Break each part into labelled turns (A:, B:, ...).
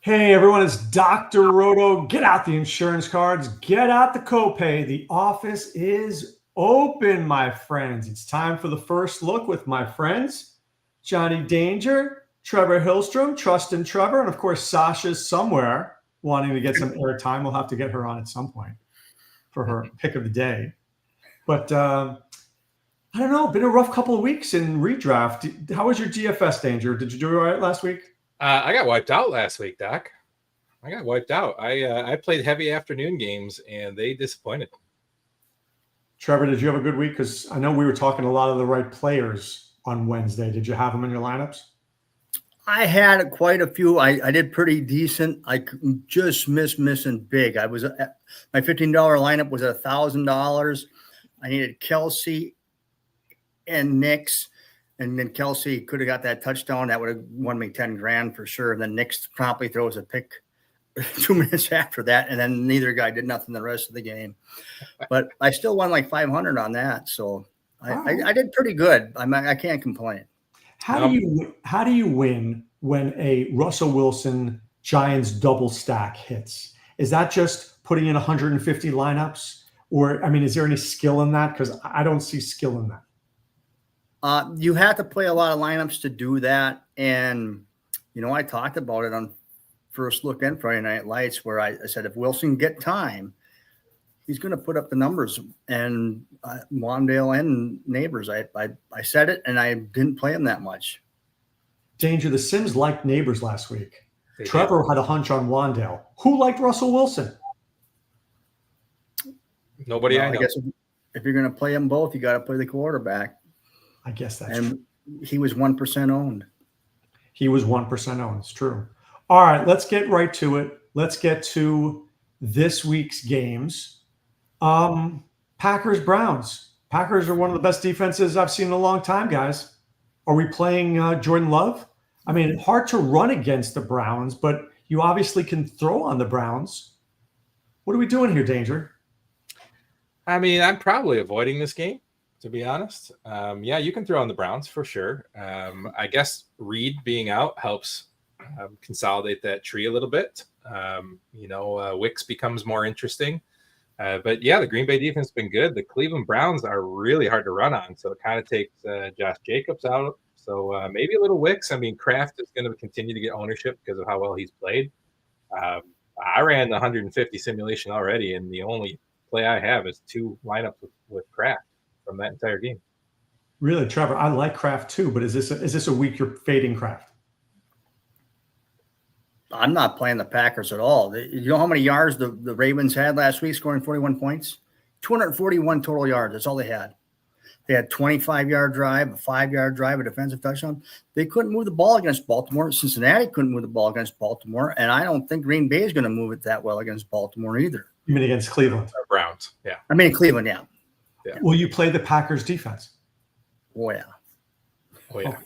A: Hey everyone, it's Dr. Roto. Get out the insurance cards, get out the copay. The office is open, my friends. It's time for the first look with my friends, Johnny Danger, Trevor Hillstrom, Trust and Trevor, and of course, Sasha's somewhere wanting to get some airtime. We'll have to get her on at some point for her pick of the day. But I don't know, been a rough couple of weeks in redraft. How was your DFS, Danger? Did you do all right last week?
B: I got wiped out last week, Doc. I got wiped out. I played heavy afternoon games, and they disappointed.
A: Trevor, did you have a good week? Because I know we were talking a lot of the right players on Wednesday. Did you have them in your lineups?
C: I had quite a few. I did pretty decent. I just missing big. I was my $15 lineup was at $1,000. I needed Kelsey and Nix. And then Kelsey could have got that touchdown. That would have won me 10 grand for sure. And then Nix promptly throws a pick 2 minutes after that. And then neither guy did nothing the rest of the game. But I still won like 500 on that. So I did pretty good. I can't complain.
A: How do you win when a Russell Wilson Giants double stack hits? Is that just putting in 150 lineups? Or, I mean, is there any skill in that? Because I don't see skill in that.
C: You have to play a lot of lineups to do that. And, I talked about it on First Look and Friday Night Lights, where I said, if Wilson get time, he's going to put up the numbers. And Wandale and Neighbors, I said it, and I didn't play him that much.
A: Danger, the Sims liked Neighbors last week. Trevor had a hunch on Wandale. Who liked Russell Wilson?
B: Nobody I know.
C: I guess if you're going to play them both, you got to play the quarterback.
A: I guess that's
C: true. He was 1% owned.
A: He was 1% owned. It's true. All right, let's get right to it. Let's get to this week's games. Packers, Browns. Packers are one of the best defenses I've seen in a long time, guys. Are we playing Jordan Love? I mean, hard to run against the Browns, but you obviously can throw on the Browns. What are we doing here, Danger?
B: I mean, I'm probably avoiding this game, to be honest. Yeah, you can throw on the Browns for sure. I guess Reed being out helps consolidate that tree a little bit. Wicks becomes more interesting. But yeah, the Green Bay defense has been good. The Cleveland Browns are really hard to run on, so it kind of takes Josh Jacobs out. So maybe a little Wicks. I mean, Kraft is going to continue to get ownership because of how well he's played. I ran the 150 simulation already, and the only play I have is 2 lineups with Kraft from that entire game.
A: Really, Trevor, I like Kraft too, but is this a week you're fading Kraft?
C: I'm not playing the Packers at all. You know how many yards the Ravens had last week, scoring 41 points? 241 total yards. That's all they had. They had 25-yard drive, a 5-yard drive, a defensive touchdown. They couldn't move the ball against Baltimore. Cincinnati couldn't move the ball against Baltimore, and I don't think Green Bay is going to move it that well against Baltimore either.
A: You mean against Cleveland?
B: Browns, yeah.
C: I mean Cleveland, yeah.
A: Will you play the Packers defense?
C: Oh, yeah.
B: Oh, yeah.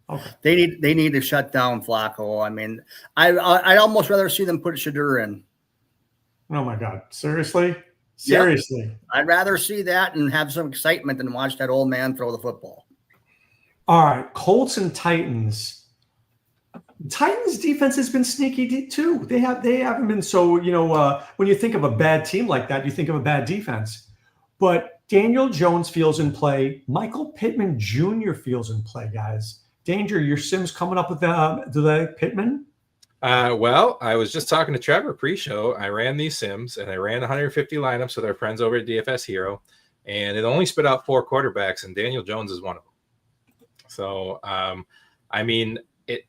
A: Okay.
C: They need to shut down Flacco. I mean, I'd almost rather see them put Shadur in.
A: Oh my God! Seriously? Seriously?
C: Yep. I'd rather see that and have some excitement than watch that old man throw the football.
A: All right, Colts and Titans. Titans defense has been sneaky too. They haven't been so. When you think of a bad team like that, you think of a bad defense. But Daniel Jones feels in play. Michael Pittman Jr. feels in play, guys. Danger, your Sims coming up with the Pittman?
B: Well, I was just talking to Trevor pre-show. I ran these Sims, and I ran 150 lineups with our friends over at DFS Hero, and it only spit out 4 quarterbacks, and Daniel Jones is one of them. So, I mean, it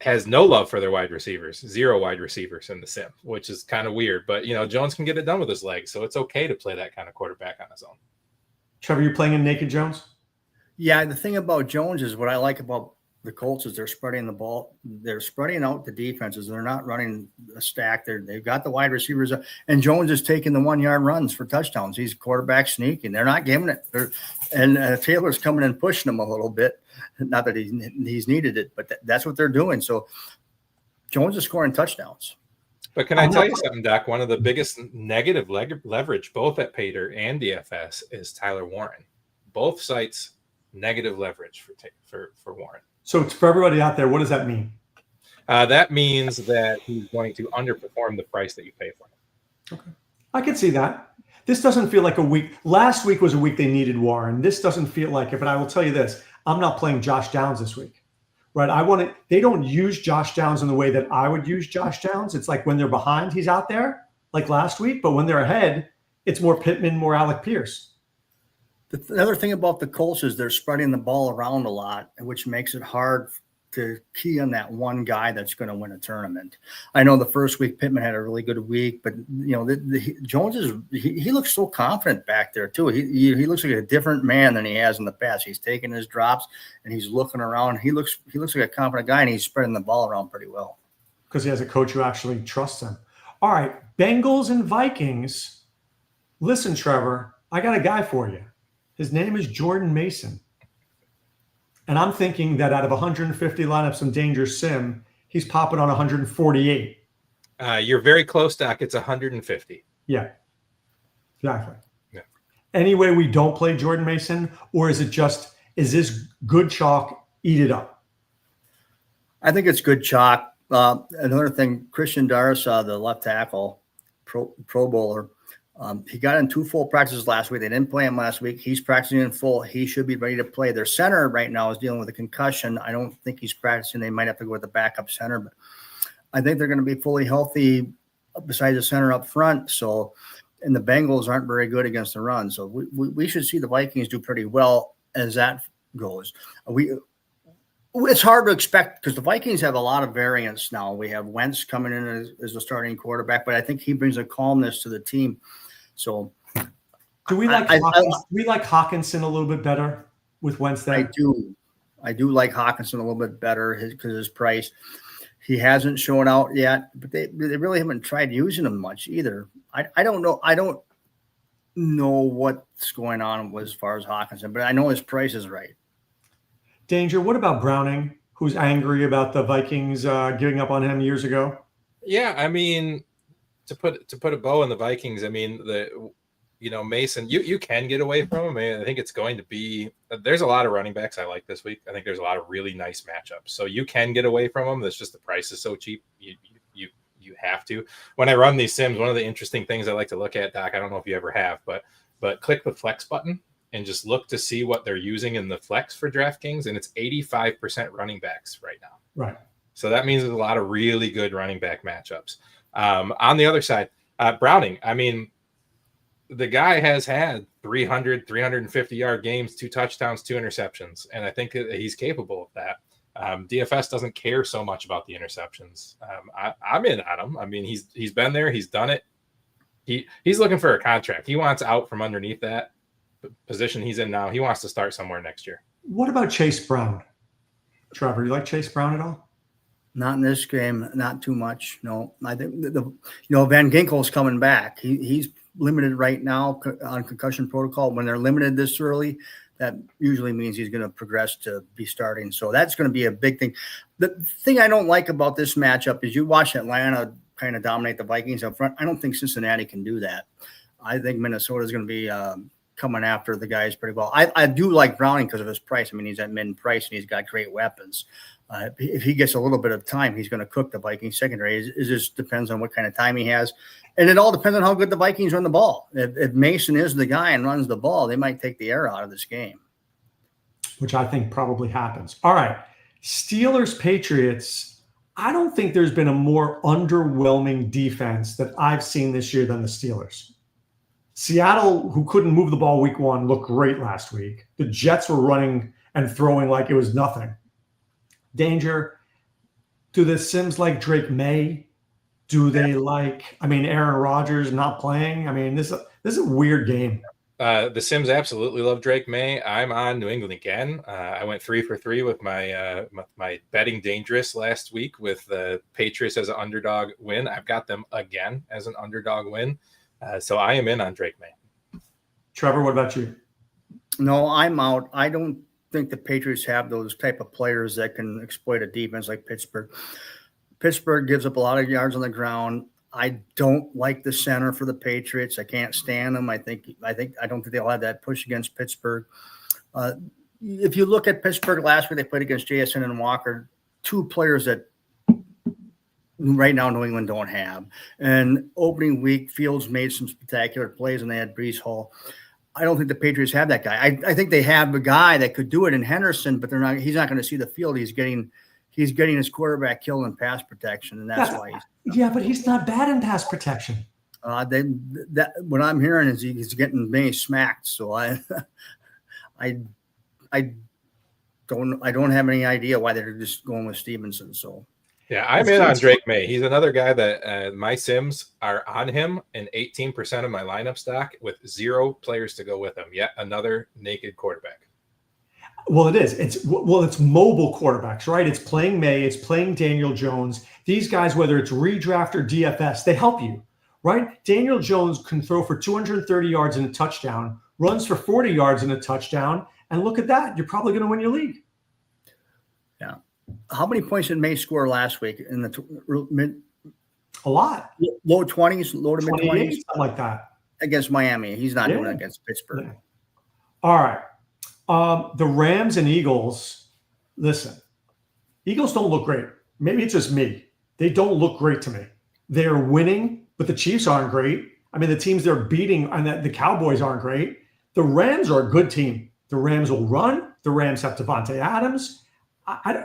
B: has no love for their wide receivers, 0 wide receivers in the Sim, which is kind of weird. But, Jones can get it done with his legs, so it's okay to play that kind of quarterback on his own.
A: Trevor, you playing in naked Jones?
C: Yeah, the thing about Jones is what I like about the Colts is they're spreading the ball. They're spreading out the defenses. They're not running a stack. They've got the wide receivers. And Jones is taking the 1-yard runs for touchdowns. He's quarterback sneaking. They're not giving it. And Taylor's coming and pushing them a little bit. Not that he's needed it, but that's what they're doing. So Jones is scoring touchdowns.
B: But can I tell you something, Doc? One of the biggest negative leverage, both at Pater and DFS, is Tyler Warren. Both sites negative leverage for Warren.
A: So for everybody out there, what does that mean?
B: That means that he's going to underperform the price that you pay for him.
A: Okay. I can see that. This doesn't feel like a week. Last week was a week they needed Warren. This doesn't feel like it, but I will tell you this. I'm not playing Josh Downs this week. Right? They don't use Josh Downs in the way that I would use Josh Downs. It's like when they're behind, he's out there, like last week. But when they're ahead, it's more Pittman, more Alec Pierce.
C: The other thing about the Colts is they're spreading the ball around a lot, which makes it hard to key on that one guy that's going to win a tournament. I know the first week Pittman had a really good week, but Jones he looks so confident back there too. He looks like a different man than he has in the past. He's taking his drops and he's looking around. He looks like a confident guy, and he's spreading the ball around pretty well
A: because he has a coach who actually trusts him. All right, Bengals and Vikings. Listen, Trevor, I got a guy for you. His name is Jordan Mason. And I'm thinking that out of 150 lineups in Danger Sim, he's popping on 148.
B: You're very close, Doc. It's 150.
A: Yeah, exactly.
B: Yeah.
A: Any way we don't play Jordan Mason, or is this good chalk, eat it up?
C: I think it's good chalk. Another thing, Christian Darrisaw, the left tackle, pro bowler, he got in 2 full practices last week. They didn't play him last week. He's practicing in full. He should be ready to play. Their center right now is dealing with a concussion. I don't think he's practicing. They might have to go with the backup center, but I think they're going to be fully healthy besides the center up front. So, and the Bengals aren't very good against the run. So we should see the Vikings do pretty well as that goes. It's hard to expect because the Vikings have a lot of variance now. We have Wentz coming in as a starting quarterback, but I think he brings a calmness to the team. So,
A: do we like Hawkinson a little bit better with Wentz there?
C: I do like Hawkinson a little bit better because his price. He hasn't shown out yet, but they really haven't tried using him much either. I don't know. I don't know what's going on as far as Hawkinson, but I know his price is right.
A: Danger, what about Browning, who's angry about the Vikings giving up on him years ago?
B: Yeah, I mean, to put a bow on the Vikings, I mean, Mason, you can get away from him. I mean, I think it's going to be – there's a lot of running backs I like this week. I think there's a lot of really nice matchups. So you can get away from them. That's just the price is so cheap. You have to. When I run these sims, one of the interesting things I like to look at, Doc, I don't know if you ever have, but click the flex button and just look to see what they're using in the flex for DraftKings, and it's 85% running backs right now.
A: Right.
B: So that means there's a lot of really good running back matchups. On the other side, Browning, I mean, the guy has had 350-yard games, 2 touchdowns, 2 interceptions, and I think that he's capable of that. DFS doesn't care so much about the interceptions. I'm in on him. I mean, he's been there. He's done it. He's looking for a contract. He wants out from underneath that position he's in now. He wants to start somewhere next year.
A: What about Chase Brown? Trevor, you like Chase Brown at all?
C: Not in this game, not too much. No, I think Van Ginkel's coming back. He's limited right now on concussion protocol. When they're limited this early, that usually means he's going to progress to be starting. So that's going to be a big thing. The thing I don't like about this matchup is you watch Atlanta kind of dominate the Vikings up front. I don't think Cincinnati can do that. I think Minnesota is going to be coming after the guys pretty well. I do like Browning because of his price. I mean, he's at mid price and he's got great weapons. If he gets a little bit of time, he's going to cook the Vikings secondary. It just depends on what kind of time he has. And it all depends on how good the Vikings run the ball. If Mason is the guy and runs the ball, they might take the air out of this game.
A: Which I think probably happens. All right. Steelers-Patriots. I don't think there's been a more underwhelming defense that I've seen this year than the Steelers. Seattle, who couldn't move the ball week 1, looked great last week. The Jets were running and throwing like it was nothing. Danger. Do the Sims like Drake May? Do they Aaron Rodgers not playing? I mean, this is a weird game.
B: The Sims absolutely love Drake May. I'm on New England again. I went 3 for 3 with my betting dangerous last week with the Patriots as an underdog win. I've got them again as an underdog win. So I am in on Drake May.
A: Trevor, what about you?
C: No, I'm out. I don't think the Patriots have those type of players that can exploit a defense like Pittsburgh. Pittsburgh gives up a lot of yards on the ground. I don't like the center for the Patriots. I can't stand them. I don't think they'll have that push against Pittsburgh. If you look at Pittsburgh last week, they played against JSN and Walker, 2 players that right now New England don't have. And opening week, Fields made some spectacular plays, and they had Brees Hall. I don't think the Patriots have that guy. I think they have a guy that could do it in Henderson, but he's not going to see the field. He's getting his quarterback killed in pass protection, and that's why
A: but he's not bad in pass protection.
C: What I'm hearing is he's getting many smacked. So I don't have any idea why they're just going with Stevenson. So
B: yeah, I'm in on Drake May. He's another guy that my Sims are on him in 18% of my lineup stack with 0 players to go with him. Yet another naked quarterback.
A: Well, it is. It's mobile quarterbacks, right? It's playing May. It's playing Daniel Jones. These guys, whether it's redraft or DFS, they help you, right? Daniel Jones can throw for 230 yards and a touchdown, runs for 40 yards and a touchdown, and look at that. You're probably going to win your league.
C: Yeah. How many points did May score last week in the
A: a lot?
C: Low 20s, low to mid 20s,
A: something like that
C: against Miami. He's not doing it against Pittsburgh.
A: Yeah. All right. The Rams and Eagles. Listen, Eagles don't look great. Maybe it's just me. They don't look great to me. They're winning, but the Chiefs aren't great. I mean, the teams they're beating and the Cowboys aren't great. The Rams are a good team. The Rams will run. The Rams have Devontae Adams.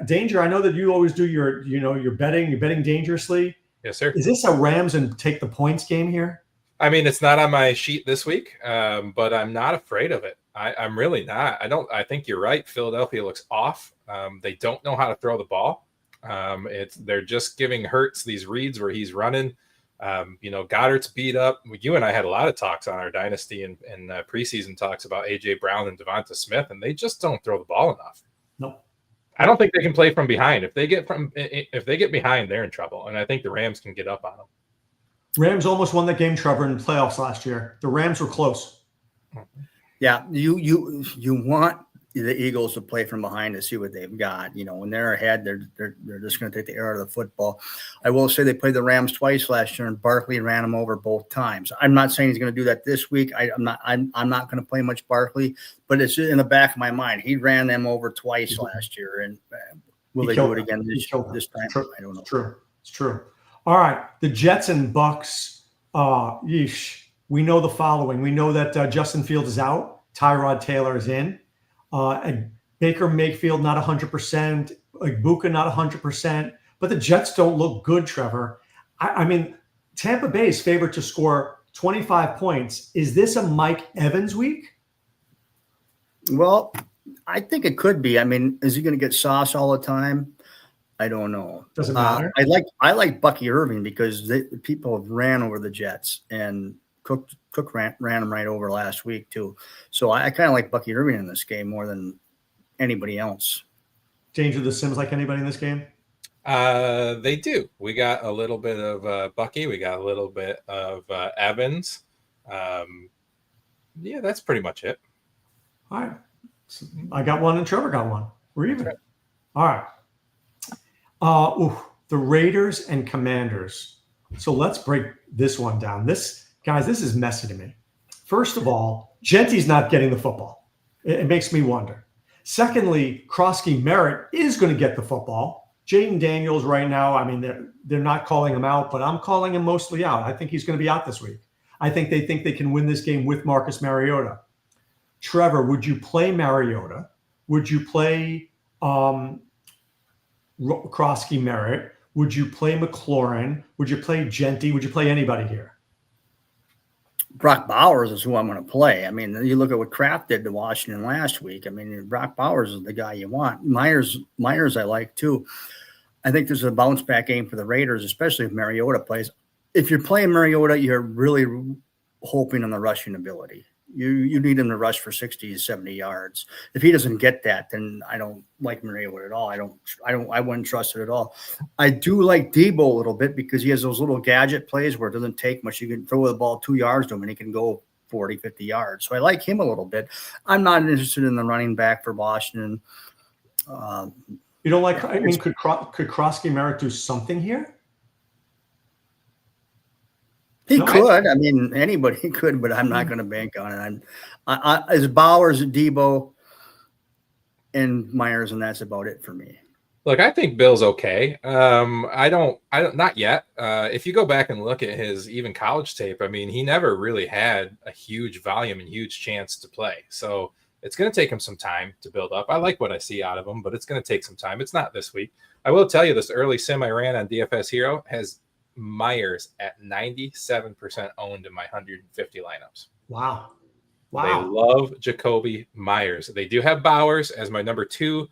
A: Danger, I know that you always do your betting. You're betting dangerously.
B: Yes, sir.
A: Is this a Rams and take the points game here?
B: I mean, it's not on my sheet this week, but I'm not afraid of it. I'm really not. I think you're right. Philadelphia looks off. They don't know how to throw the ball. They're just giving Hurts these reads where he's running. Goddard's beat up. You and I had a lot of talks on our dynasty and preseason talks about AJ Brown and Devonta Smith, and they just don't throw the ball enough.
A: No.
B: I don't think they can play from behind. If they get behind, they're in trouble. And I think the Rams can get up on them.
A: Rams almost won that game, Trevor, in the playoffs last year. The Rams were close.
C: Yeah, you want the Eagles to play from behind to see what they've got. When they're ahead, they're just going to take the air out of the football. I will say they played the Rams twice last year, and Barkley ran them over both times. I'm not saying he's going to do that this week. I'm not going to play much Barkley, but it's in the back of my mind. He ran them over twice last year, and will they do it again this time? I don't know.
A: It's true. All right, the Jets and Bucks. Yeesh. We know the following. We know that Justin Fields is out. Tyrod Taylor is in. And Baker Mayfield not 100%. Buka not 100%. But the Jets don't look good, Trevor. I mean, Tampa Bay is favored to score 25 points. Is this a Mike Evans week?
C: Well, I think it could be. I mean, is he going to get sauce all the time? I don't know.
A: Doesn't matter.
C: I like Bucky Irving because people have ran over the Jets, and Cook ran him right over last week too. So I kind of like Bucky Irving in this game more than anybody else.
A: Danger the Sims like anybody in this game?
B: They do. We got a little bit of Bucky. We got a little bit of Evans. Yeah, that's pretty much it.
A: All right. So I got one and Trevor got one. We're even.
B: Right.
A: All right. The Raiders and Commanders. So let's break this one down. This is messy to me. First of all, Gentry's not getting the football. It makes me wonder. Secondly, Krosky Merritt is going to get the football. Jaden Daniels right now, I mean, they're not calling him out, but I'm calling him mostly out. I think he's going to be out this week. I think they can win this game with Marcus Mariota. Trevor, would you play Mariota? Would you play Krosky Merritt? Would you play McLaurin? Would you play Genty? Would you play anybody here?
C: Brock Bowers is who I'm going to play. I mean, you look at what Kraft did to Washington last week. I mean, Brock Bowers is the guy you want. Myers I like too. I think there's a bounce back game for the Raiders, especially if Mariota plays. If you're playing Mariota, you're really hoping on the rushing ability. You need him to rush for 60 to 70 yards. If he doesn't get that, then I don't like Mariota at all. I wouldn't trust it at all. I do like Debo a little bit because he has those little gadget plays where it doesn't take much. You can throw the ball 2 yards to him and he can go 40, 50 yards. So I like him a little bit. I'm not interested in the running back for Washington.
A: You don't like, I mean, could Krosky Merritt do something here?
C: He could. I mean, anybody could, but I'm not going to bank on it. As Bowers, Debo, and Myers, and that's about it for me.
B: Look, I think Bill's okay. I don't, not yet. If you go back and look at his even college tape, I mean, he never really had a huge volume and huge chance to play. So it's going to take him some time to build up. I like what I see out of him, but it's going to take some time. It's not this week. I will tell you, this early sim I ran on DFS Hero has Myers at 97% owned in my 150 lineups.
A: Wow.
B: They love Jacoby Myers. They do have Bowers as my number 2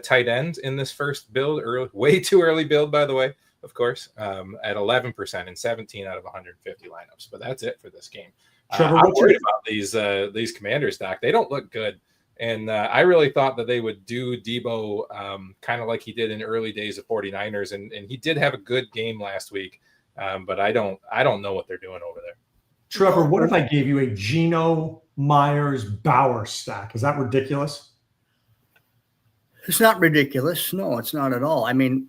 B: tight end in this first build, way too early build, by the way, of course, at 11% in 17 out of 150 lineups. But that's it for this game.
A: Trevor,
B: I'm worried about these Commanders, Doc. They don't look good. And I really thought that they would do Debo kind of like he did in early days of 49ers. And he did have a good game last week. But I don't know what they're doing over there.
A: Trevor, what if I gave you a Geno Myers Bauer stack? Is that ridiculous?
C: It's not ridiculous. No, it's not at all. I mean,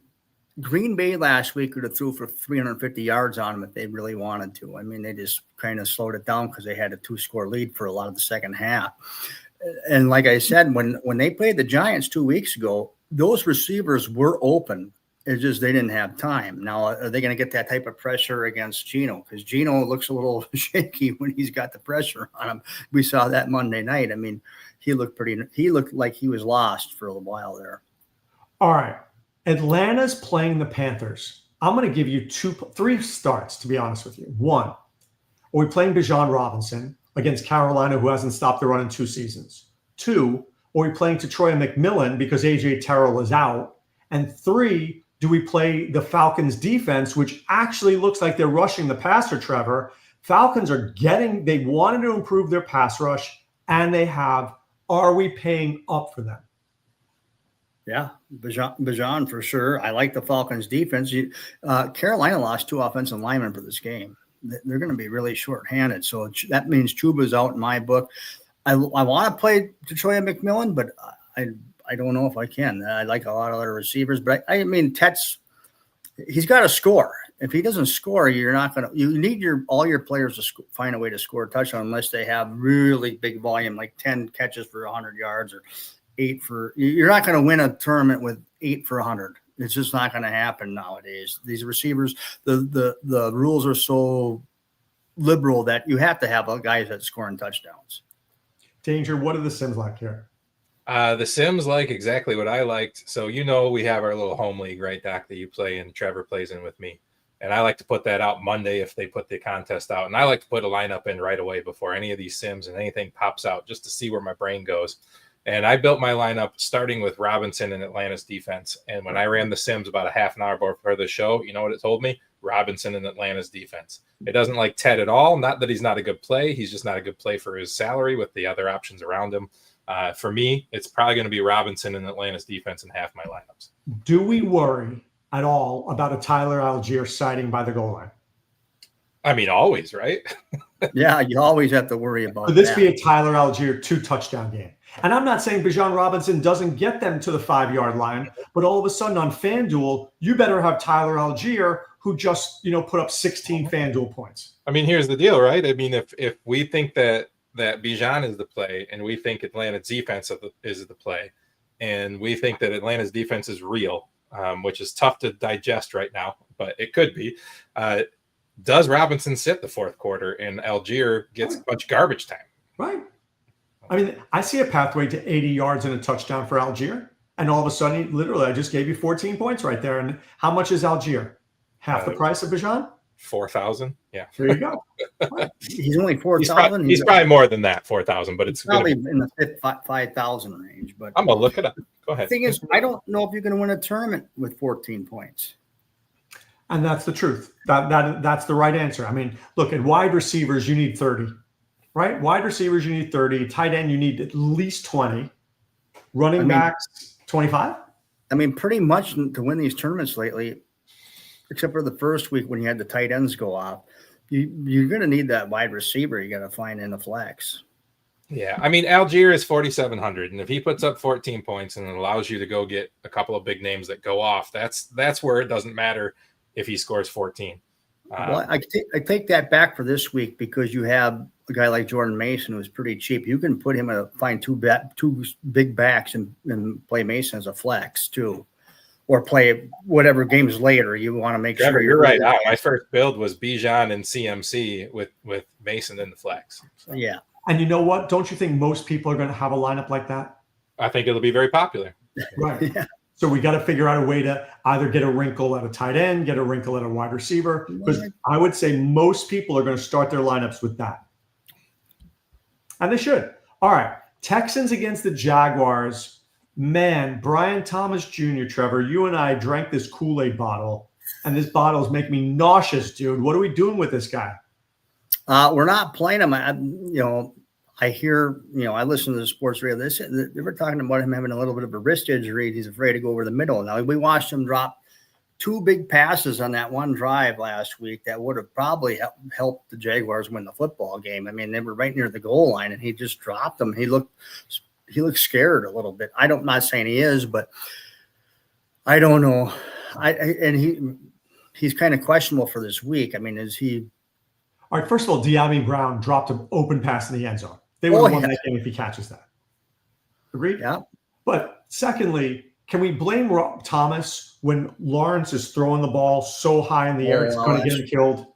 C: Green Bay last week could have threw for 350 yards on them if they really wanted to. I mean, they just kind of slowed it down because they had a 2-score lead for a lot of the second half. And like I said, when they played the Giants 2 weeks ago, those receivers were open. It's just they didn't have time. Now, are they going to get that type of pressure against Geno? Because Geno looks a little shaky when he's got the pressure on him. We saw that Monday night. I mean, he looked like he was lost for a while there.
A: All right. Atlanta's playing the Panthers. I'm going to give you 3 starts, to be honest with you. 1, are we playing Bijan Robinson against Carolina, who hasn't stopped the run in 2 seasons? 2, are we playing Troy McMillan because A.J. Terrell is out? And 3, do we play the Falcons defense, which actually looks like they're rushing the passer, Trevor? Falcons they wanted to improve their pass rush, and they have. Are we paying up for them?
C: Yeah, Bijan for sure. I like the Falcons defense. Carolina lost 2 offensive linemen for this game. They're going to be really shorthanded. So that means Chuba's out in my book. I want to play Detroit McMillan, but I don't know if I can. I like a lot of other receivers, but I mean, he's got to score. If he doesn't score, you're not going to. You need all your players to find a way to score a touchdown unless they have really big volume, like 10 catches for 100 yards or 8 for. You're not going to win a tournament with 8 for 100. It's just not going to happen nowadays. These receivers, the rules are so liberal that you have to have guys that scoring touchdowns.
A: Danger. What are the Sims like here?
B: The Sims like exactly what I liked. So, we have our little home league, right, Doc, that you play and Trevor plays in with me. And I like to put that out Monday if they put the contest out. And I like to put a lineup in right away before any of these Sims and anything pops out just to see where my brain goes. And I built my lineup starting with Robinson and Atlanta's defense. And when I ran the Sims about a half an hour before the show, you know what it told me? Robinson and Atlanta's defense. It doesn't like Ted at all. Not that he's not a good play. He's just not a good play for his salary with the other options around him. For me, it's probably going to be Robinson and Atlanta's defense in half my lineups.
A: Do we worry at all about a Tyler Algier sighting by the goal line?
B: I mean, always, right?
C: Yeah, you always have to worry about
A: Could this
C: that.
A: be a Tyler Algier 2-touchdown game? And I'm not saying Bijan Robinson doesn't get them to the 5-yard line, but all of a sudden on FanDuel, you better have Tyler Algier, who just put up 16 FanDuel points.
B: I mean, here's the deal, right? I mean, if we think that Bijan is the play, and we think Atlanta's defense is the play, and we think that Atlanta's defense is real, which is tough to digest right now, but it could be. Does Robinson sit the 4th quarter and Algier gets a bunch of garbage time?
A: Right. I mean, I see a pathway to 80 yards and a touchdown for Algier, and all of a sudden, literally, I just gave you 14 points right there. And how much is Algier? Half the price of Bijan?
B: 4,000. Yeah.
A: There you go.
C: He's only 4,000.
B: He's probably more than that, 4,000, but it's
C: probably in the 5,000 range. But
B: I'm gonna look it up. Go ahead.
C: The thing is, I don't know if you're going to win a tournament with 14 points.
A: And that's the truth. That's the right answer. I mean, look, at wide receivers, you need 30, right? Wide receivers, you need 30. Tight end, you need at least 20. Running backs, 25.
C: I mean, pretty much to win these tournaments lately, except for the first week when you had the tight ends go off, you're going to need that wide receiver you got to find in the flex.
B: Yeah, I mean, Algier is 4,700, and if he puts up 14 points and it allows you to go get a couple of big names that go off, that's where it doesn't matter if he scores 14.
C: Well, I take that back for this week because you have a guy like Jordan Mason who's pretty cheap. You can put him find two big backs and play Mason as a flex too. or play whatever games later. You want to make
B: Trevor,
C: sure
B: you're right. My first build was Bijan and CMC with Mason in the flex. So.
C: Yeah.
A: And you know what? Don't you think most people are going to have a lineup like that?
B: I think it'll be very popular.
A: Right.
C: Yeah.
A: So we got to figure out a way to either get a wrinkle at a tight end, get a wrinkle at a wide receiver, because I would say most people are going to start their lineups with that. And they should. All right. Texans against the Jaguars. Man, Brian Thomas Jr., Trevor, you and I drank this Kool-Aid bottle, and this bottle is making me nauseous, dude. What are we doing with this guy?
C: We're not playing him. I hear, I listen to the sports radio. They were talking about him having a little bit of a wrist injury. He's afraid to go over the middle. Now, we watched him drop 2 big passes on that one drive last week that would have probably helped the Jaguars win the football game. I mean, they were right near the goal line, and he just dropped them. He looked scared a little bit. I'm not saying he is, but I don't know. He's kind of questionable for this week. I mean, is he?
A: All right, first of all, De'Ami Brown dropped an open pass in the end zone. They would have won that game if he catches that. Agreed?
C: Yeah.
A: But secondly, can we blame Thomas when Lawrence is throwing the ball so high in the air it's going to get him killed?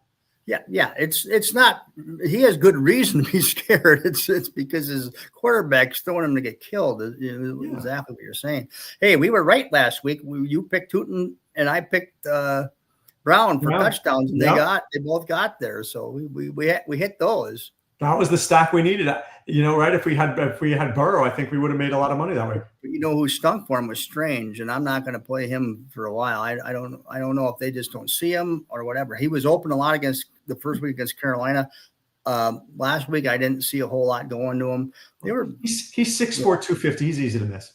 C: Yeah. It's not. He has good reason to be scared. It's because his quarterback's throwing him to get killed. Exactly what you're saying. Hey, we were right last week. You picked Tootin and I picked Brown for touchdowns, and they both got there. So we hit those.
A: That was the stack we needed. Right? If we had Burrow, I think we would have made a lot of money that way.
C: But who stunk for him was Strange, and I'm not going to play him for a while. I don't know if they just don't see him or whatever. He was open a lot against the first week against Carolina. Last week I didn't see a whole lot going to him.
A: He's 6'4", 250. He's easy to miss.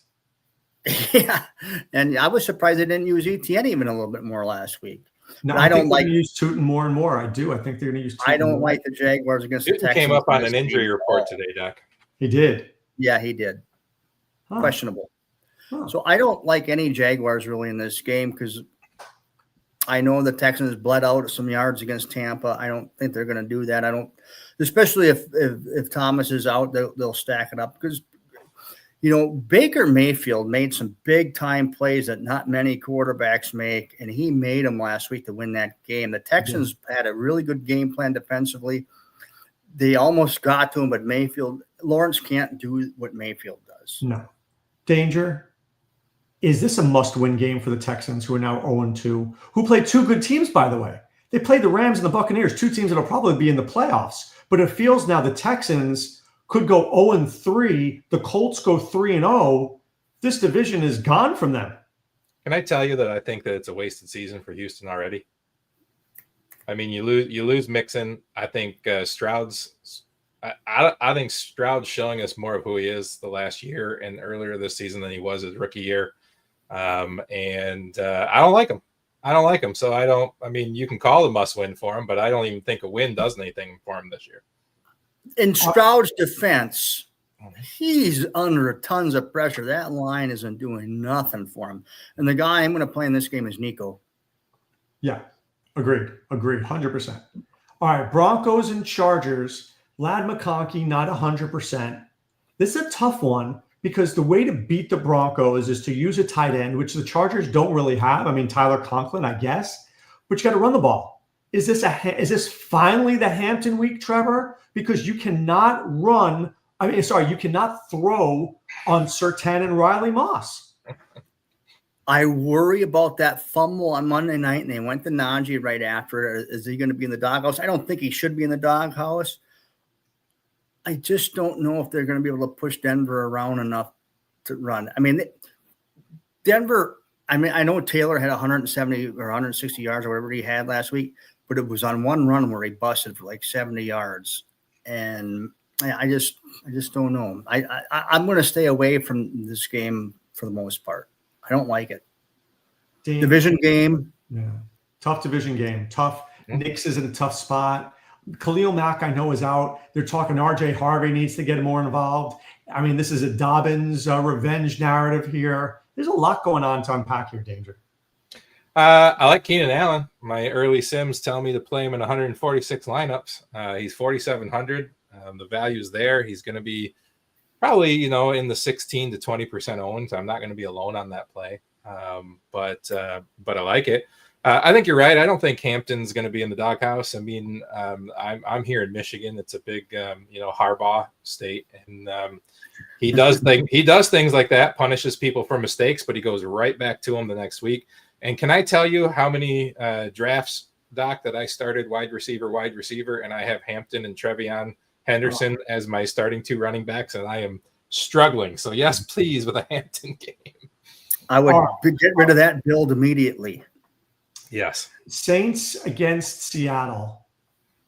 C: Yeah, and I was surprised they didn't use ETN even a little bit more last week.
A: No, I don't like to use Tootin more and more. I do. I think they're going to use Tootin.
C: I don't like the Jaguars against the Texans.
B: Came up on an injury report today, Doc.
A: He did.
C: Yeah, he did. Questionable. So I don't like any Jaguars really in this game because I know the Texans bled out some yards against Tampa. I don't think they're going to do that. Especially if Thomas is out, they'll stack it up because Baker Mayfield made some big time plays that not many quarterbacks make, and he made them last week to win that game. The Texans had a really good game plan defensively. They almost got to him, but Lawrence can't do what Mayfield does.
A: No. Danger. Is this a must-win game for the Texans, who are now 0-2, who played 2 good teams, by the way? They played the Rams and the Buccaneers, 2 teams that will probably be in the playoffs. But it feels now the Texans could go 0-3. The Colts go 3-0. This division is gone from them.
B: Can I tell you that I think that it's a wasted season for Houston already? I mean, you lose Mixon. I think Stroud's. I think Stroud's showing us more of who he is the last year and earlier this season than he was his rookie year. And I don't like him. So I mean, you can call it a must-win for him, but I don't even think a win does anything for him this year.
C: In Stroud's defense, he's under tons of pressure. That line isn't doing nothing for him. And the guy I'm going to play in this game is Nico.
A: Yeah, agreed, 100%. All right, Broncos and Chargers. Ladd McConkey, not 100%. This is a tough one because the way to beat the Broncos is to use a tight end, which the Chargers don't really have. I mean, Tyler Conklin, I guess, but you got to run the ball. Is this finally the Hampton week, Trevor? Because you cannot you cannot throw on Surtain and Riley Moss.
C: I worry about that fumble on Monday night, and they went to Najee right after. Is he going to be in the doghouse? I don't think he should be in the doghouse. I just don't know if they're going to be able to push Denver around enough to run. I mean, Denver, I know Taylor had 170 or 160 yards or whatever he had last week, but it was on one run where he busted for like 70 yards. And I just don't know. I'm going to stay away from this game for the most part. I don't like it. Division game.
A: Yeah. Tough division game. Tough. Knicks is in a tough spot. Khalil Mack, I know, is out. They're talking RJ Harvey needs to get more involved. I mean, this is a Dobbins revenge narrative here. There's a lot going on to unpack here, Danger.
B: I like Keenan Allen. My early Sims tell me to play him in 146 lineups. He's 4,700. The value's there. He's going to be probably, in the 16 to 20% owned. So I'm not going to be alone on that play. But I like it. I think you're right. I don't think Hampton's going to be in the doghouse. I mean, I'm here in Michigan. It's a big, Harbaugh state, and he does things like that, punishes people for mistakes, but he goes right back to them the next week. And can I tell you how many drafts, Doc, that I started wide receiver, and I have Hampton and Trevion Henderson as my starting 2 running backs, and I am struggling. So yes, please, with a Hampton game.
C: I would get rid of that build immediately.
B: Yes.
A: Saints against Seattle.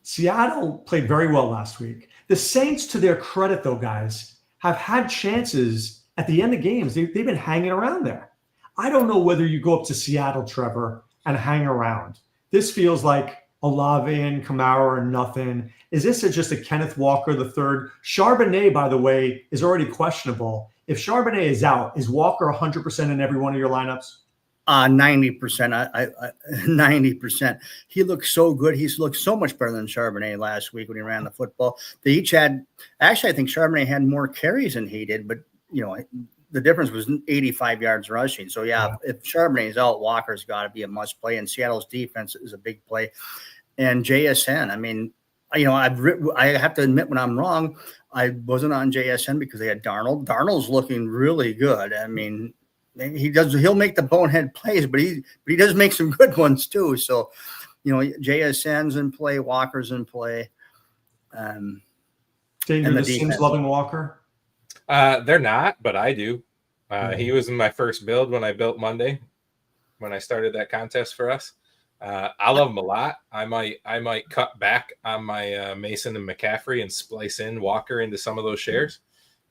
A: Seattle played very well last week. The Saints, to their credit, though, guys, have had chances at the end of games. They've been hanging around there. I don't know whether you go up to Seattle, Trevor, and hang around. This feels like Olave and Kamara and nothing. Is this just a Kenneth Walker the third? Charbonnet, by the way, is already questionable. If Charbonnet is out, is Walker 100% in every one of your lineups?
C: 90%. 90%. He looked so good. He's looked so much better than Charbonnet last week when he ran the football. They each had, actually, I think Charbonnet had more carries than he did, but the difference was 85 yards rushing. So yeah, if Charbonnet is out, Walker's got to be a must play, and Seattle's defense is a big play. And JSN, I mean, I have to admit when I'm wrong, I wasn't on JSN because they had Darnold. Darnold's looking really good. I mean, he'll make the bonehead plays, but he does make some good ones too. So, JSN's in play, Walker's in play.
A: Danger, the Sims loving Walker?
B: They're not, but I do. He was in my first build when I built Monday, when I started that contest for us. I love him a lot. I might cut back on my Mason and McCaffrey and splice in Walker into some of those shares.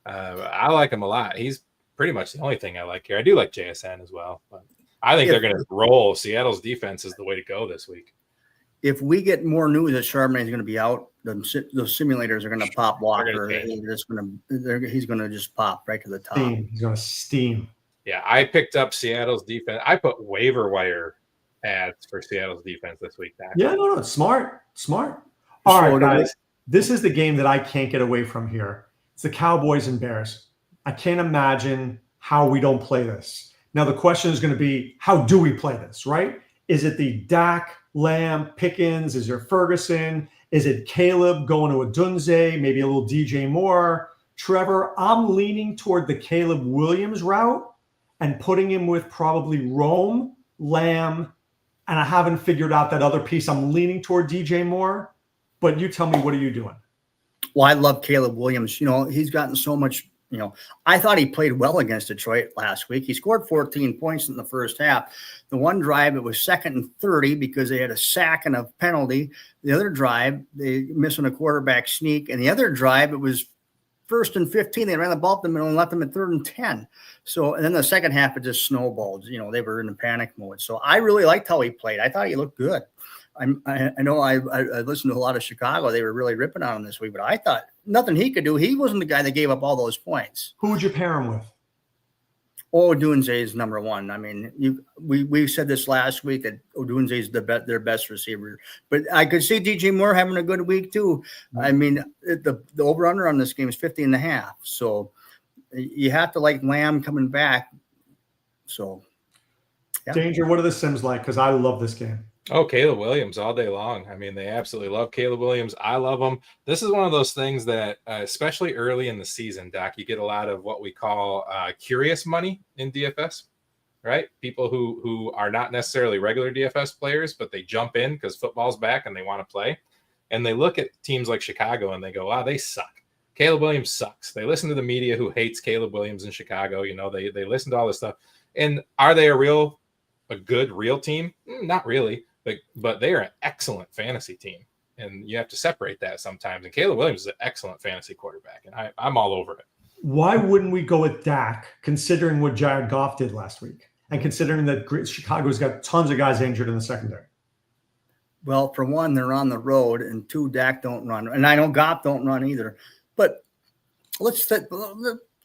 B: I like him a lot. He's pretty much the only thing I like here. I do like JSN as well, but I think they're going to roll. Seattle's defense is the way to go this week.
C: If we get more news that Charbonnet is going to be out, those simulators are going to pop Walker. He's going to just pop right to the top.
A: He's going to steam.
B: Yeah, I picked up Seattle's defense. I put waiver wire ads for Seattle's defense this week.
A: Yeah, no, smart. All right, guys, this is the game that I can't get away from here. It's the Cowboys and Bears. I can't imagine how we don't play this. Now, the question is going to be, how do we play this, right? Is it the Dak, Lamb, Pickens? Is there Ferguson? Is it Caleb going to a Dunze? Maybe a little DJ Moore? Trevor, I'm leaning toward the Caleb Williams route and putting him with probably Rome, Lamb, and I haven't figured out that other piece. I'm leaning toward DJ Moore, but you tell me, what are you doing?
C: Well, I love Caleb Williams. He's gotten so much. I thought he played well against Detroit last week. He scored 14 points in the first half. The one drive, it was 2nd and 30 because they had a sack and a penalty. The other drive, they missing a quarterback sneak. And the other drive, it was 1st and 15. They ran the ball up the middle and left them at 3rd and 10. So, and then the second half, it just snowballed. They were in a panic mode. So I really liked how he played. I thought he looked good. I know I listened to a lot of Chicago. They were really ripping on him this week, but I thought nothing he could do. He wasn't the guy that gave up all those points.
A: Who would you pair him with?
C: Odunze is number one. I mean, we said this last week that Odunze is their best receiver, but I could see DJ Moore having a good week too. I mean, the over-under on this game is 50.5. So you have to like Lamb coming back. So,
A: yeah. Danger, what are the Sims like? Because I love this game.
B: Oh, Caleb Williams all day long. I mean, they absolutely love Caleb Williams. I love him. This is one of those things that, especially early in the season, Doc, you get a lot of what we call curious money in DFS, right? People who are not necessarily regular DFS players, but they jump in because football's back and they want to play. And they look at teams like Chicago and they go, wow, they suck. Caleb Williams sucks. They listen to the media who hates Caleb Williams in Chicago. They listen to all this stuff. And are they a good real team? Not really. But they are an excellent fantasy team, and you have to separate that sometimes. And Caleb Williams is an excellent fantasy quarterback, and I'm all over it.
A: Why wouldn't we go with Dak, considering what Jared Goff did last week, and considering that Chicago's got tons of guys injured in the secondary?
C: Well, for one, they're on the road, and 2, Dak don't run, and I know Goff don't run either. But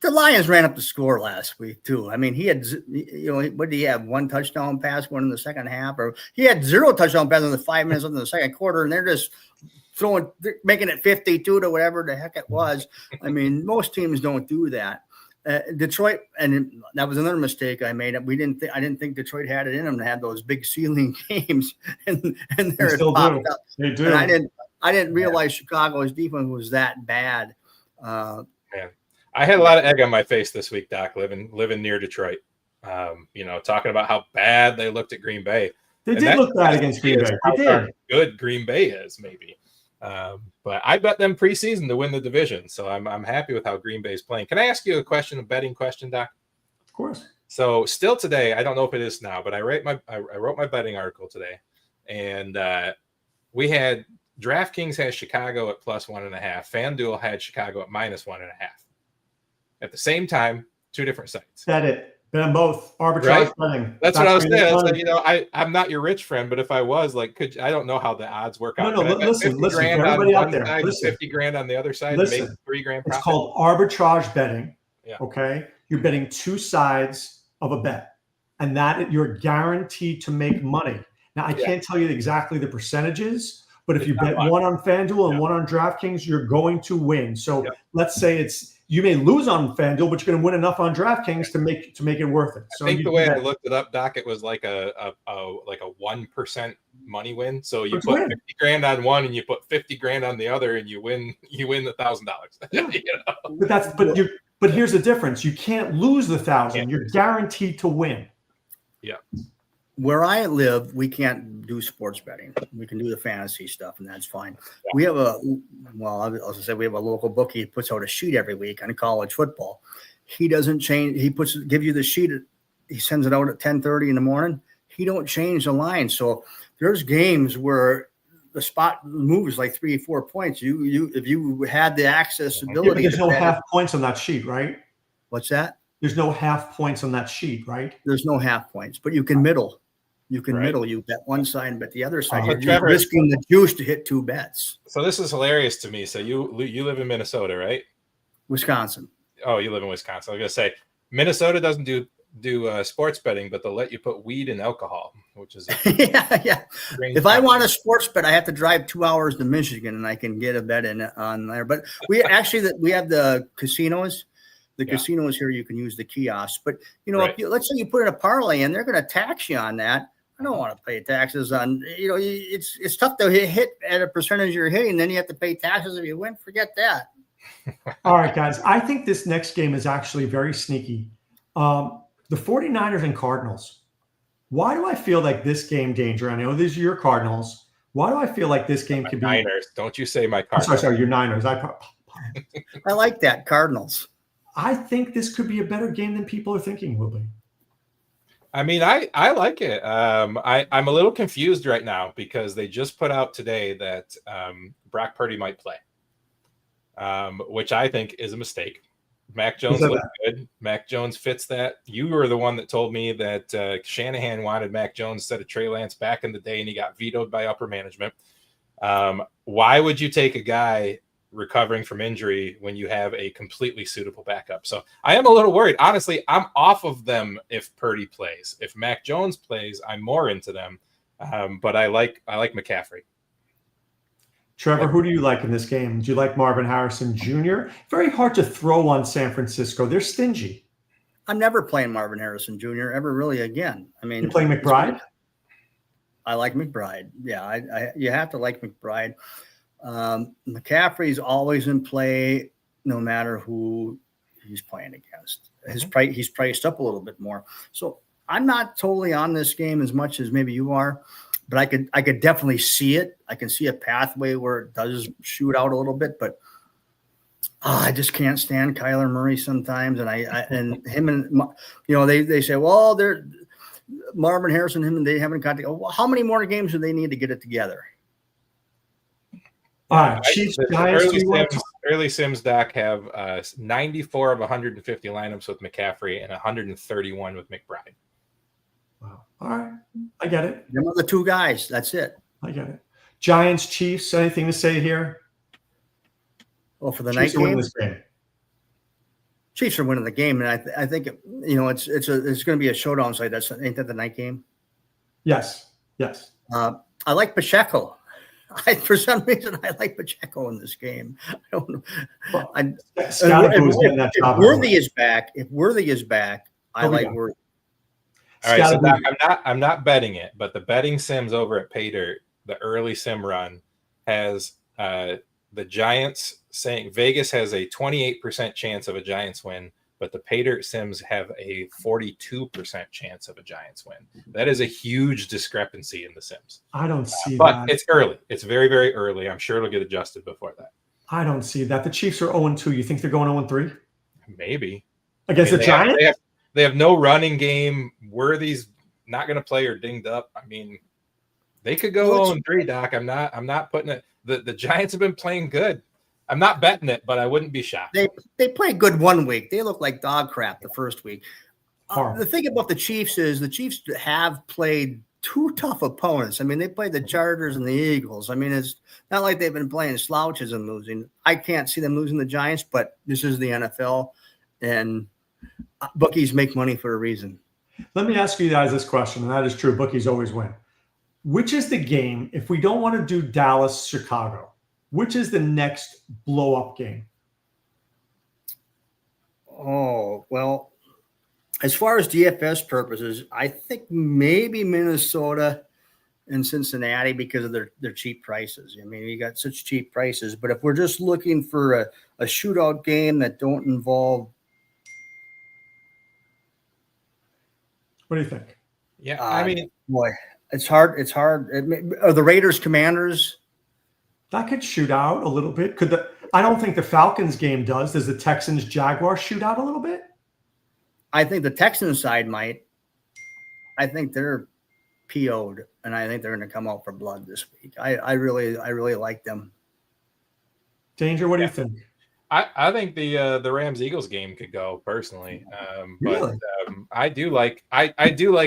C: the Lions ran up the score last week too. I mean, he had, what did he have? 1 touchdown pass, one in the second half, or he had 0 touchdown passes in the 5 minutes of the second quarter, and they're just making it 52 to whatever the heck it was. I mean, most teams don't do that. Detroit, and that was another mistake I made. I didn't think Detroit had it in them to have those big ceiling games, and
A: They still do. They do.
C: And I didn't realize Chicago's defense was that bad.
B: Man, I had a lot of egg on my face this week, Doc, living near Detroit. Talking about how bad they looked at Green Bay.
A: They did look bad against Green Bay. They did.
B: Good Green Bay is, maybe. But I bet them preseason to win the division, so I'm happy with how Green Bay is playing. Can I ask you a betting question, Doc?
A: Of course.
B: So still today, I don't know if it is now, but I wrote my betting article today, and we had DraftKings has Chicago at +1.5. FanDuel had Chicago at -1.5. At the same time, two different sites.
A: Bet it. Bet them both. Arbitrage betting.
B: That's what I was saying. I'm not your rich friend, but if I was, I don't know how the odds work out.
A: No, listen, everybody out there. Listen.
B: 50 grand on the other side,
A: listen,
B: make 3 grand profit.
A: It's called arbitrage betting.
B: Yeah.
A: Okay. You're betting two sides of a bet, and that you're guaranteed to make money. Now, I can't tell you exactly the percentages, but if you bet one on FanDuel and one on DraftKings, you're going to win. So let's say you may lose on FanDuel, but you're going to win enough on DraftKings to make it worth it. So
B: I think the way I looked it up, Doc, it was like a 1% money win. So you put 50 grand on one and you put 50 grand on the other, and you win $1,000. But here's the difference: you can't lose the 1,000. You're guaranteed to win. Yeah.
C: Where I live, we can't do sports betting. We can do the fantasy stuff, and that's fine. Yeah. We have we have a local bookie that puts out a sheet every week on college football. He doesn't change. He give you the sheet. He sends it out at 10:30 in the morning. He don't change the line. So there's games where the spot moves like 3 or 4 points. If you had the accessibility,
A: there's no half points on that sheet, right?
C: What's that?
A: There's no half points on that sheet, right?
C: There's no half points, but you can middle. You can middle. You bet one side and bet the other side. You're risking the juice to hit two bets.
B: So this is hilarious to me. So you live in Minnesota, right?
C: Wisconsin.
B: Oh, you live in Wisconsin. I was gonna say Minnesota doesn't do sports betting, but they'll let you put weed and alcohol, which is
C: yeah. If I want a sports bet, I have to drive 2 hours to Michigan, and I can get a bet on there. But we have the casinos. The casinos here, you can use the kiosks. But if let's say you put in a parlay, and they're going to tax you on that. I don't want to pay taxes on. It's tough to hit at a percentage you're hitting. Then you have to pay taxes if you win. Forget that.
A: All right, guys. I think this next game is actually very sneaky. The 49ers and Cardinals. Why do I feel like this game, Danger? I know these are your Cardinals. Why do I feel like this game could be
B: Niners? Don't you say my Cardinals?
A: Sorry, your Niners.
C: I like that, Cardinals.
A: I think this could be a better game than people are thinking it will be.
B: I mean, I like it. I'm a little confused right now because they just put out today that Brock Purdy might play, which I think is a mistake. Mac Jones looks good. Mac Jones fits that. You were the one that told me that Shanahan wanted Mac Jones instead of Trey Lance back in the day, and he got vetoed by upper management. Why would you take a guy recovering from injury when you have a completely suitable backup? So I am a little worried. Honestly, I'm off of them if Purdy plays. If Mac Jones plays, I'm more into them. But I like McCaffrey.
A: Trevor, who do you like in this game? Do you like Marvin Harrison Jr.? Very hard to throw on San Francisco. They're stingy.
C: I'm never playing Marvin Harrison Jr. ever really again. I mean,
A: you're playing McBride?
C: I like McBride. Yeah, you have to like McBride. McCaffrey's always in play no matter who he's playing against. He's priced up a little bit more. So I'm not totally on this game as much as maybe you are, but I could definitely see it. I can see a pathway where it does shoot out a little bit, but I just can't stand Kyler Murray sometimes. And him and they say, well, they're Marvin Harrison, him and they haven't got to. Well, how many more games do they need to get it together?
A: All right, Chiefs, Giants.
B: Early Sims, Doc, have 94 of 150 lineups with McCaffrey and 131 with McBride.
A: Wow. All right. I get it.
C: Them are the two guys. That's it.
A: I get it. Giants, Chiefs, anything to say here?
C: Well, for the
A: Chiefs
C: night game?
A: this game.
C: Chiefs are winning the game, and I think it's going to be a showdown site. Ain't that the night game?
A: Yes.
C: I like Pacheco. For some reason, I like Pacheco in this game. I don't know.
A: If
C: Worthy is back, I like Worthy.
B: All right, so Doc, I'm not betting it, but the betting sims over at Paydirt, the early sim run has the Giants saying Vegas has a 28% chance of a Giants win, but the Paydirt sims have a 42% chance of a Giants win. That is a huge discrepancy in the sims.
A: I don't see
B: but
A: that.
B: But it's early. It's very, very early. I'm sure it'll get adjusted before that.
A: I don't see that. The Chiefs are 0-2. You think they're going 0-3?
B: Maybe.
A: Against the Giants?
B: They have no running game. Worthy's not going to play or dinged up. I mean, they could go 0-3, Doc. I'm not putting it. The Giants have been playing good. I'm not betting it, but I wouldn't be shocked.
C: They played good one week. They look like dog crap the first week. The thing about the Chiefs is the Chiefs have played two tough opponents. I mean, they played the Chargers and the Eagles. I mean, it's not like they've been playing slouches and losing. I can't see them losing the Giants, but this is the NFL, and bookies make money for a reason.
A: Let me ask you guys this question, and that is true. Bookies always win. Which is the game, if we don't want to do Dallas, Chicago, which is the next blow-up game?
C: Oh, well, as far as DFS purposes, I think maybe Minnesota and Cincinnati because of their cheap prices. I mean, you got such cheap prices. But if we're just looking for a shootout game that don't involve.
A: What do you think?
B: Yeah, I mean,
C: boy, it's hard. It's hard. Are the Raiders Commanders?
A: That could shoot out a little bit. I don't think the Falcons game does. Does the Texans Jaguars shoot out a little bit?
C: I think the Texans side might. I think they're PO'd, and I think they're going to come out for blood this week. I really like them.
A: Danger, what do you think?
B: I think the Rams Eagles game could go personally,
A: really?
B: But I do like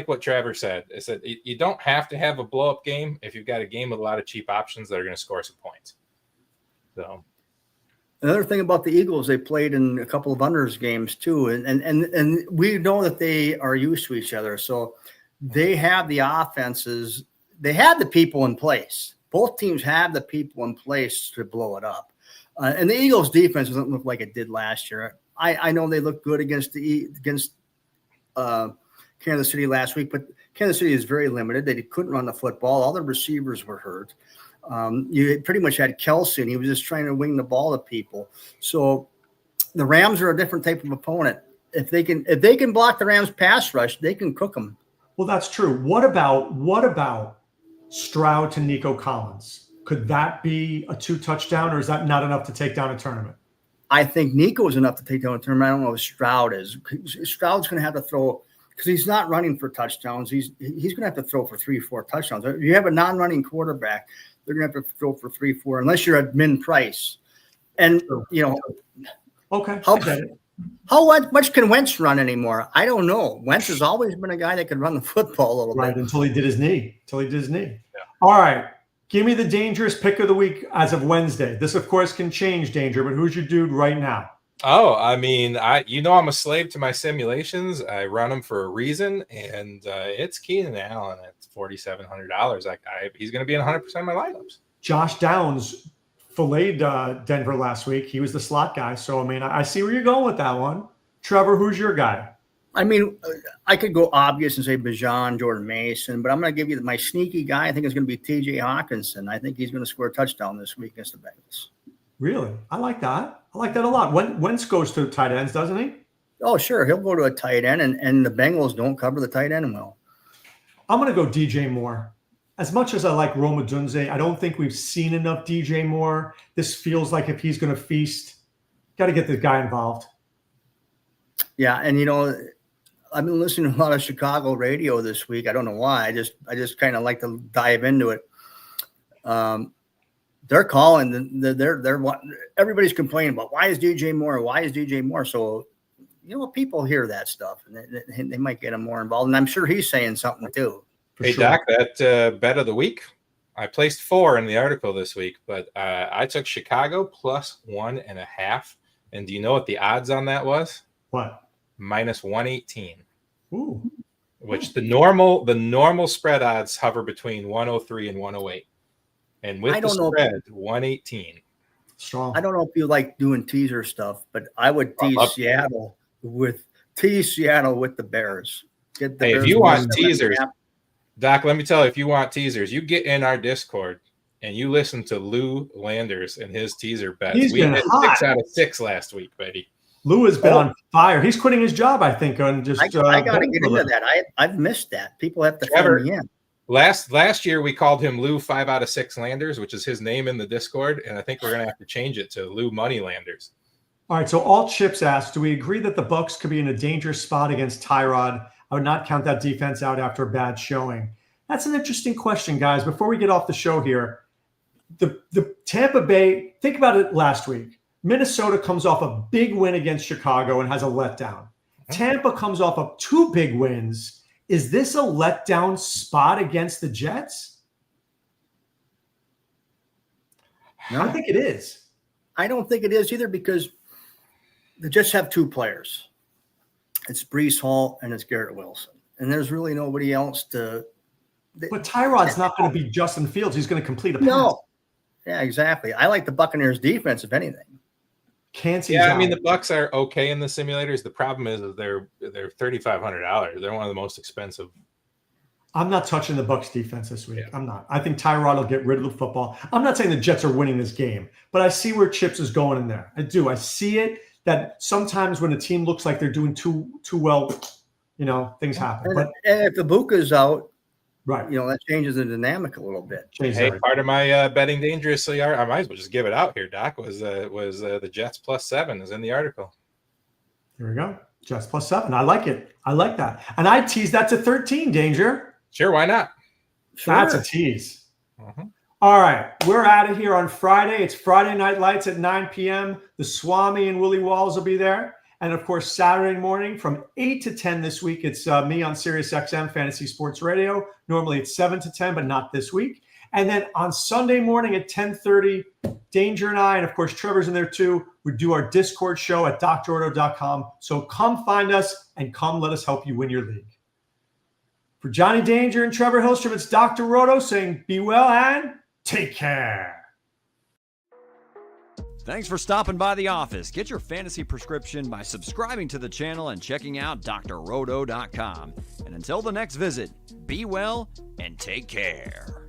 B: what Trevor said. Is that you don't have to have a blow up game if you've got a game with a lot of cheap options that are going to score some points. So
C: another thing about the Eagles, they played in a couple of unders games too, and we know that they are used to each other. So they have the offenses, they have the people in place. Both teams have the people in place to blow it up. And the Eagles' defense doesn't look like it did last year. I know they looked good against Kansas City last week, but Kansas City is very limited. They couldn't run the football. All the receivers were hurt. You pretty much had Kelsey, and he was just trying to wing the ball to people. So the Rams are a different type of opponent. If they can block the Rams' pass rush, they can cook them.
A: Well, that's true. What about Stroud to Nico Collins? Could that be a 2-touchdown, or is that not enough to take down a tournament?
C: I think Nico is enough to take down a tournament. I don't know if Stroud is. Stroud's going to have to throw because he's not running for touchdowns. He's going to have to throw for 3-4 touchdowns. If you have a non-running quarterback, they're going to have to throw for 3-4 unless you're at min price. And
A: okay,
C: how much can Wentz run anymore? I don't know. Wentz has always been a guy that could run the football a little bit.
A: Right, until he did his knee. Yeah. All right. Give me the dangerous pick of the week as of Wednesday. This, of course, can change, Danger, but who's your dude right now?
B: Oh, I mean, I'm a slave to my simulations. I run them for a reason, and it's Keenan Allen at $4,700. He's going to be in 100% of my lineups.
A: Josh Downs filleted Denver last week. He was the slot guy. So, I mean, I see where you're going with that one. Trevor, who's your guy?
C: I mean, I could go obvious and say Bijan, Jordan Mason, but I'm going to give you my sneaky guy. I think it's going to be T.J. Hawkinson. I think he's going to score a touchdown this week against the Bengals.
A: Really? I like that. I like that a lot. Wentz goes to tight ends, doesn't he?
C: Oh, sure. He'll go to a tight end, and the Bengals don't cover the tight end well.
A: I'm going to go DJ Moore. As much as I like Roma Dunze, I don't think we've seen enough DJ Moore. This feels like if he's going to feast, got to get the guy involved.
C: Yeah, and I've been listening to a lot of Chicago radio this week. I don't know why. I just kind of like to dive into it. They're calling. They're everybody's complaining about why is DJ Moore? Why is DJ Moore? So people hear that stuff and they might get him more involved. And I'm sure he's saying something too.
B: Hey, sure. Doc, that bet of the week. I placed 4 in the article this week, but I took Chicago plus 1.5. And do you know what the odds on that was?
A: What?
B: Minus 118.
A: Ooh.
B: Which the normal spread odds hover between 103 and 108. And with
C: I
B: the
C: don't know.
B: spread, 118.
A: Strong.
C: I don't know if you like doing teaser stuff, but I would tease Seattle with the Bears. Get the
B: Hey,
C: Bears
B: if you want
C: minus 7.5.
B: teasers, Doc, let me tell you, if you want teasers, you get in our Discord and you listen to Lou Landers and his teaser bets.
A: He's
B: We
A: been
B: hit
A: hot.
B: 6 out of 6 last week, buddy.
A: Lou has been on fire. He's quitting his job, I think, on just.
C: I got to get into that. I've missed that. People have to
B: Trevor,
C: fill me in.
B: Last year we called him Lou 5 out of 6 Landers, which is his name in the Discord, and I think we're gonna have to change it to Lou Money Landers.
A: All right. So all Chips asked, do we agree that the Bucs could be in a dangerous spot against Tyrod? I would not count that defense out after a bad showing. That's an interesting question, guys. Before we get off the show here, the Tampa Bay, think about it last week. Minnesota comes off a big win against Chicago and has a letdown. Tampa comes off of 2 big wins. Is this a letdown spot against the Jets?
C: No.
A: I think it is.
C: I don't think it is either because the Jets have 2 players. It's Breece Hall and it's Garrett Wilson. And there's really nobody else to.
A: But Tyrod's not going to be Justin Fields. He's going to complete a pass.
C: No. Yeah, exactly. I like the Buccaneers defense, if anything.
B: I mean, the Bucs are okay in the simulators. The problem is that they're $3,500. They're one of the most expensive.
A: I'm not touching the Bucs defense this week.
B: Yeah.
A: I'm not. I think Tyrod will get rid of the football. I'm not saying the Jets are winning this game, but I see where Chips is going in there. I do. I see it that sometimes when a team looks like they're doing too well, things happen.
C: And if Ibuka's out,
A: right,
C: that changes the dynamic a little bit.
B: Hey, part of my betting dangerously, I might as well just give it out here, Doc, was the Jets +7 is in the article.
A: Here we go. Jets +7. I like it. I like that. And I tease that to 13, Danger.
B: Sure, why not?
C: Sure.
A: That's a tease.
B: Mm-hmm.
A: All right. We're out of here on Friday. It's Friday Night Lights at 9 p.m. The Swami and Willie Walls will be there. And, of course, Saturday morning from 8 to 10 this week, it's me on SiriusXM Fantasy Sports Radio. Normally it's 7 to 10, but not this week. And then on Sunday morning at 10:30, Danger and I, and, of course, Trevor's in there too, we do our Discord show at drordo.com. So come find us and come let us help you win your league. For Johnny Danger and Trevor Hillstrom, it's Dr. Roto saying be well and take care.
D: Thanks for stopping by the office. Get your fantasy prescription by subscribing to the channel and checking out drroto.com. And until the next visit, be well and take care.